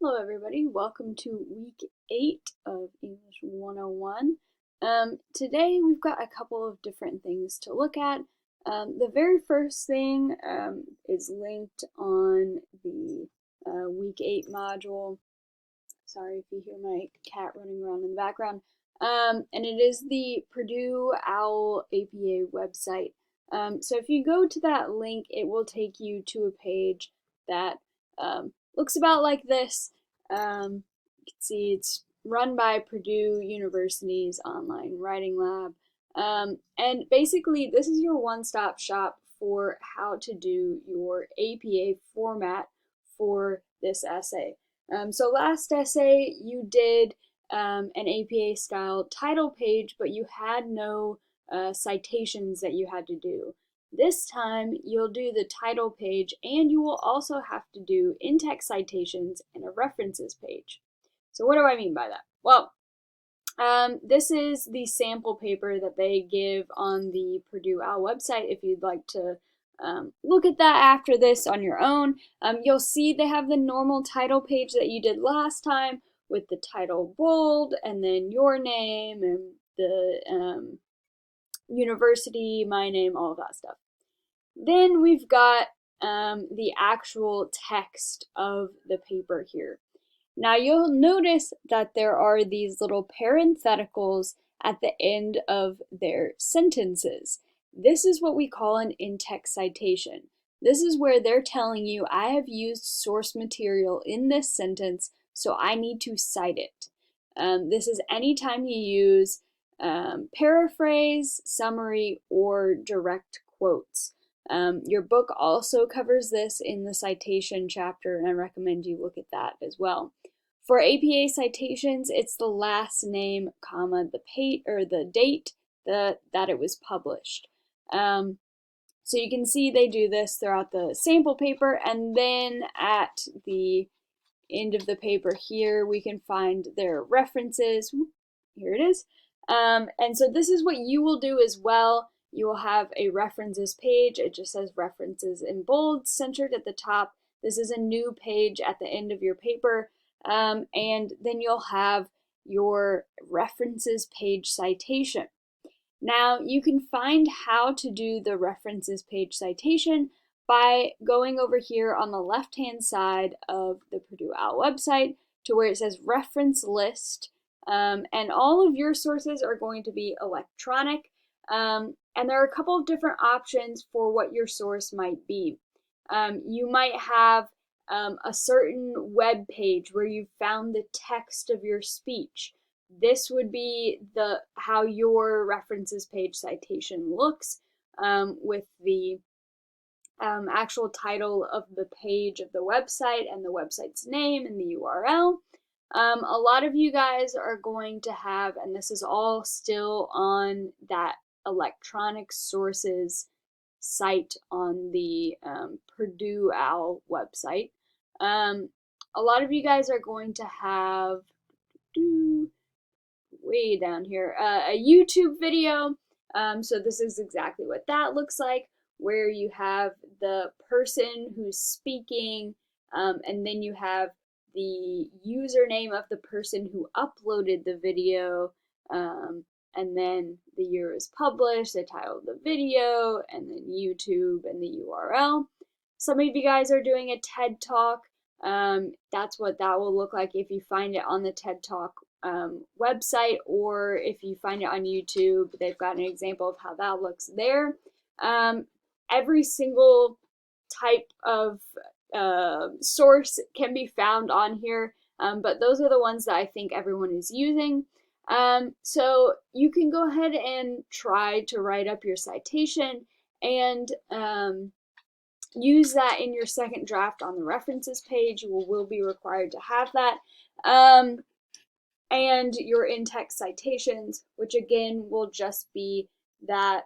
Hello everybody, welcome to week 8 of English 101. Today we've got a couple of different things to look at. The very first thing is linked on the week 8 module. Sorry if you hear my cat running around in the background. And it is the Purdue OWL APA website. So if you go to that link, it will take you to a page that looks about like this. You can see it's run by Purdue University's online writing lab. And basically, this is your one-stop shop for how to do your APA format for this essay. So last essay, you did an APA style title page, but you had no citations that you had to do. This time, you'll do the title page, and you will also have to do in-text citations and a references page. So what do I mean by that? Well, this is the sample paper that they give on the Purdue OWL website if you'd like to look at that after this on your own. You'll see they have the normal title page that you did last time with the title bold and then your name and the university, my name, all of that stuff. Then we've got the actual text of the paper here. Now you'll notice that there are these little parentheticals at the end of their sentences. This is what we call an in-text citation. This is where they're telling you, I have used source material in this sentence, so I need to cite it. This is anytime you use paraphrase, summary, or direct quotes. Your book also covers this in the citation chapter, and I recommend you look at that as well. For APA citations, it's the last name, comma, the date that it was published. So you can see they do this throughout the sample paper, and then at the end of the paper here, we can find their references. Here it is. And so this is what you will do as well. You will have a references page. It just says references in bold, centered at the top. This is a new page at the end of your paper. And then you'll have your references page citation. Now, you can find how to do the references page citation by going over here on the left-hand side of the Purdue OWL website to where it says reference list. And all of your sources are going to be electronic. And there are a couple of different options for what your source might be. You might have a certain web page where you found the text of your speech. This would be how your references page citation looks with the actual title of the page of the website and the website's name and the URL. A lot of you guys are going to have, and this is all still on that electronic sources site on the Purdue OWL website. A lot of you guys are going to have way down here a YouTube video. So this is exactly what that looks like, where you have the person who's speaking, and then you have the username of the person who uploaded the video, and then the year is published, the title of the video, and then YouTube and the URL. Some of you guys are doing a TED Talk. That's what that will look like if you find it on the TED Talk website, or if you find it on YouTube, they've got an example of how that looks there. Every single type of source can be found on here, but those are the ones that I think everyone is using. So you can go ahead and try to write up your citation and use that in your second draft on the references page. You will be required to have that. And your in-text citations, which again will just be that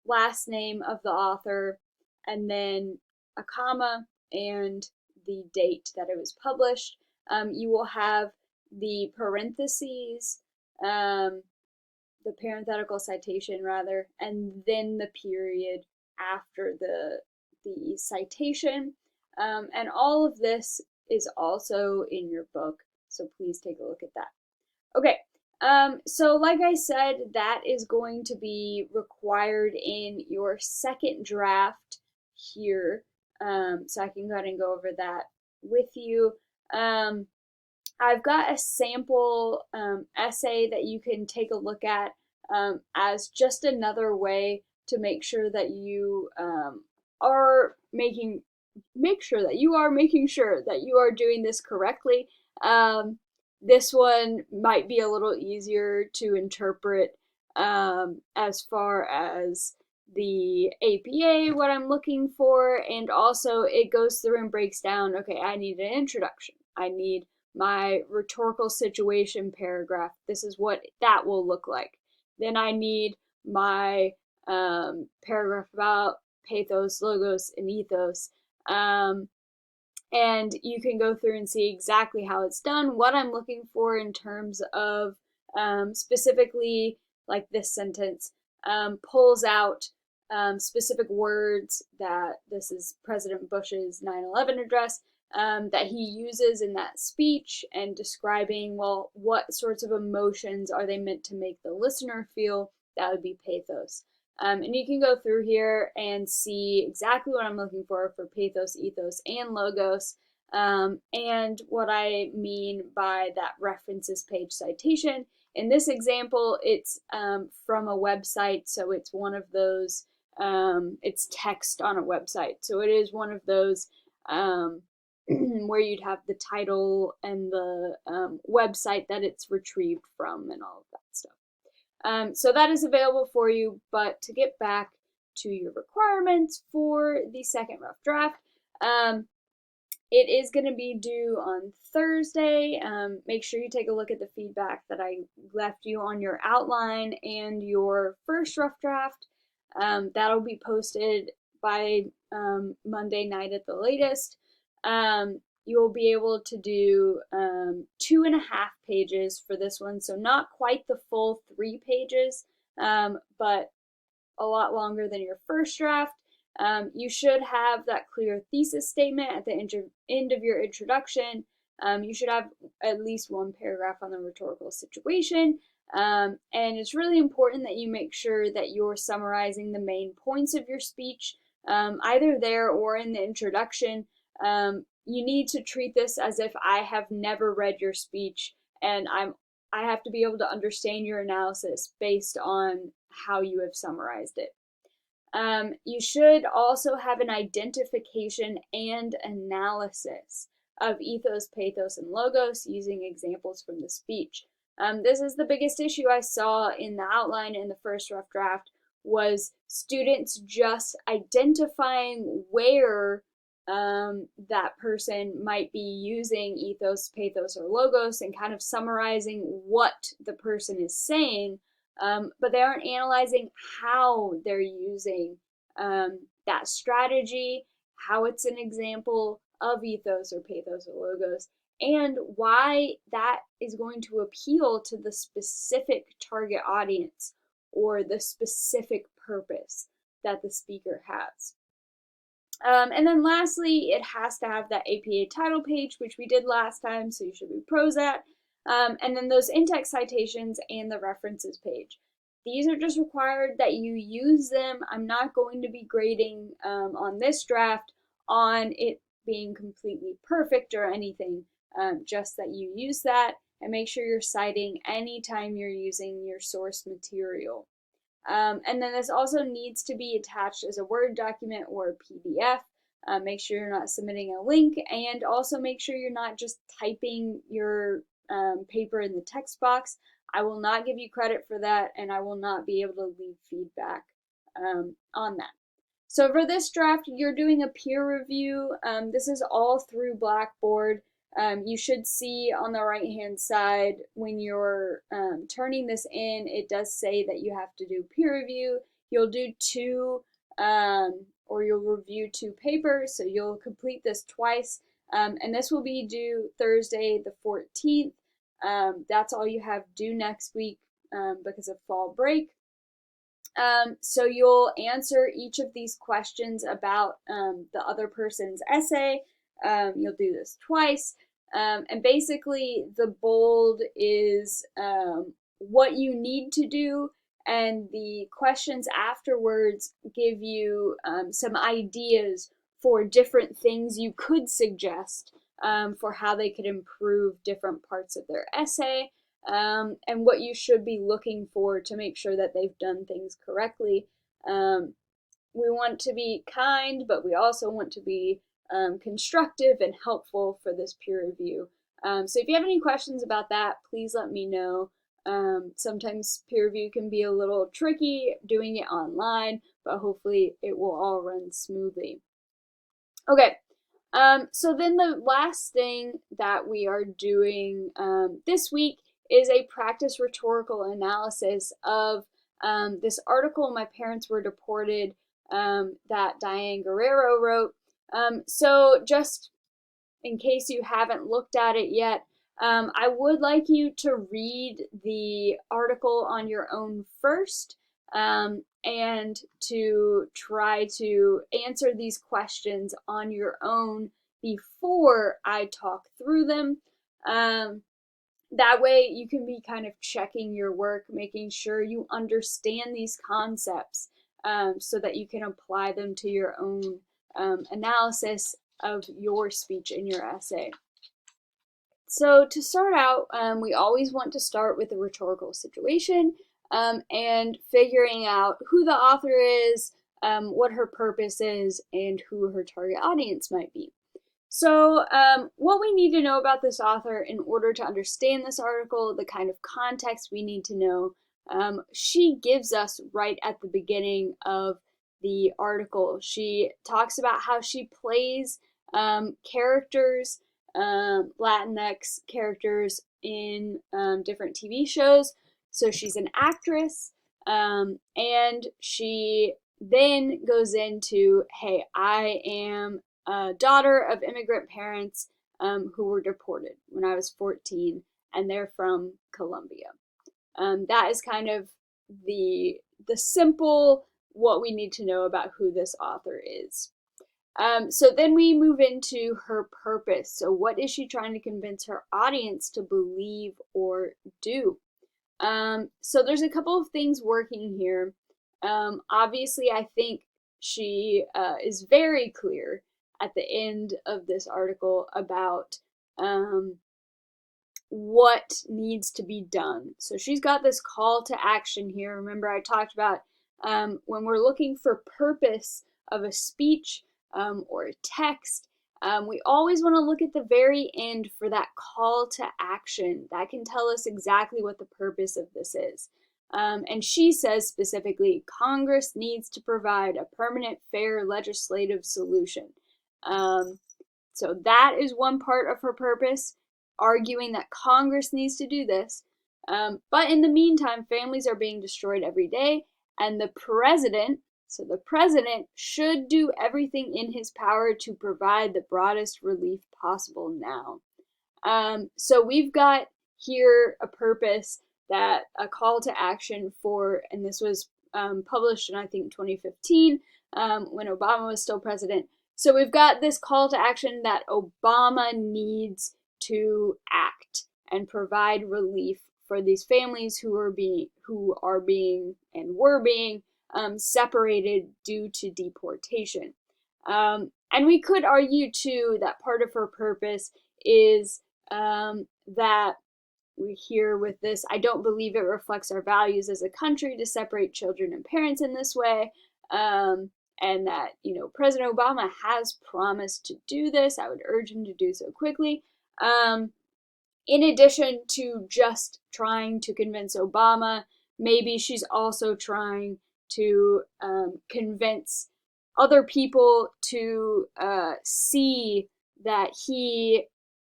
last name of the author and then a comma and the date that it was published. You will have the parentheses, the parenthetical citation rather, and then the period after the citation. And all of this is also in your book, so please take a look at that. Okay, so like I said, that is going to be required in your second draft here. So I can go ahead and go over that with you. I've got a sample essay that you can take a look at as just another way to make sure that you are making sure that you are doing this correctly. This one might be a little easier to interpret as far as the APA, what I'm looking for, and also it goes through and breaks down, okay, I need an introduction. I need my rhetorical situation paragraph. This is what that will look like. Then I need my paragraph about pathos, logos, and ethos. And you can go through and see exactly how it's done, what I'm looking for in terms of specifically, like this sentence, pulls out specific words that this is President Bush's 9/11 address that he uses in that speech, and describing, well, what sorts of emotions are they meant to make the listener feel. That would be pathos. And you can go through here and see exactly what I'm looking for pathos, ethos, and logos. And what I mean by that references page citation. In this example, it's from a website, so it's one of those, it's text on a website. So it is one of those where you'd have the title and the website that it's retrieved from and all of that stuff. So that is available for you, but to get back to your requirements for the second rough draft, it is going to be due on Thursday. Make sure you take a look at the feedback that I left you on your outline and your first rough draft. That'll be posted by Monday night at the latest. You'll be able to do 2.5 pages for this one, so not quite the full 3 pages, but a lot longer than your first draft. You should have that clear thesis statement at the end of your introduction. You should have at least 1 paragraph on the rhetorical situation. And it's really important that you make sure that you're summarizing the main points of your speech, either there or in the introduction. You need to treat this as if I have never read your speech, and I have to be able to understand your analysis based on how you have summarized it. You should also have an identification and analysis of ethos, pathos, and logos using examples from the speech. This is the biggest issue I saw in the outline in the first rough draft, was students just identifying where that person might be using ethos, pathos, or logos and kind of summarizing what the person is saying, but they aren't analyzing how they're using that strategy, how it's an example of ethos or pathos or logos, and why that is going to appeal to the specific target audience or the specific purpose that the speaker has. And then lastly, it has to have that APA title page, which we did last time, so you should be pros at. And then those in-text citations and the references page. These are just required that you use them. I'm not going to be grading on this draft on it being completely perfect or anything, just that you use that, and make sure you're citing anytime you're using your source material. And then this also needs to be attached as a Word document or a PDF. Make sure you're not submitting a link, and also make sure you're not just typing your paper in the text box. I will not give you credit for that, and I will not be able to leave feedback on that. So for this draft, you're doing a peer review. This is all through Blackboard. You should see on the right-hand side when you're turning this in, it does say that you have to do peer review. You'll do 2, or you'll review 2 papers, so you'll complete this twice. And this will be due Thursday the 14th. That's all you have due next week because of fall break. So you'll answer each of these questions about the other person's essay. You'll do this twice. And basically, the bold is what you need to do, and the questions afterwards give you some ideas for different things you could suggest for how they could improve different parts of their essay, and what you should be looking for to make sure that they've done things correctly. We want to be kind, but we also want to be constructive and helpful for this peer review. So if you have any questions about that, please let me know. Sometimes peer review can be a little tricky doing it online, but hopefully it will all run smoothly. Okay, so then the last thing that we are doing this week is a practice rhetorical analysis of this article, My Parents Were Deported, that Diane Guerrero wrote. So just in case you haven't looked at it yet, I would like you to read the article on your own first, and to try to answer these questions on your own before I talk through them. That way you can be kind of checking your work, making sure you understand these concepts, so that you can apply them to your own analysis of your speech in your essay. So to start out, we always want to start with a rhetorical situation, and figuring out who the author is, what her purpose is, and who her target audience might be. So what we need to know about this author in order to understand this article, the kind of context we need to know, she gives us right at the beginning of the article. She talks about how she plays characters, Latinx characters in different TV shows. So she's an actress, and she then goes into, hey, I am a daughter of immigrant parents who were deported when I was 14, and they're from Colombia. That is kind of the simple what we need to know about who this author is. So then we move into her purpose. So what is she trying to convince her audience to believe or do? So there's a couple of things working here. Obviously, I think she is very clear at the end of this article about what needs to be done. So she's got this call to action here. Remember, I talked about when we're looking for purpose of a speech or a text, we always want to look at the very end for that call to action. That can tell us exactly what the purpose of this is. And she says specifically, Congress needs to provide a permanent, fair legislative solution. So that is one part of her purpose, arguing that Congress needs to do this. But in the meantime, families are being destroyed every day, and the president should do everything in his power to provide the broadest relief possible now. So we've got here a purpose, that a call to action for, and this was published in, I think, 2015, when Obama was still president. So we've got this call to action that Obama needs to act and provide relief for these families who are being and were being separated due to deportation. And we could argue too that part of her purpose is that we hear with this, I don't believe it reflects our values as a country to separate children and parents in this way. And that, President Obama has promised to do this. I would urge him to do so quickly. In addition to just trying to convince Obama, maybe she's also trying to convince other people to see that he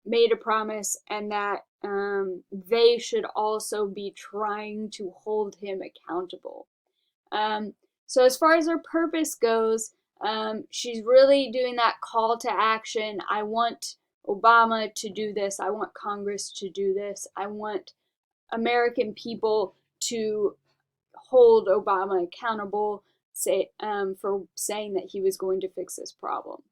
made a promise, and that they should also be trying to hold him accountable. So as far as her purpose goes, she's really doing that call to action. I want Obama to do this. I want Congress to do this. I want American people to hold Obama accountable, for saying that he was going to fix this problem.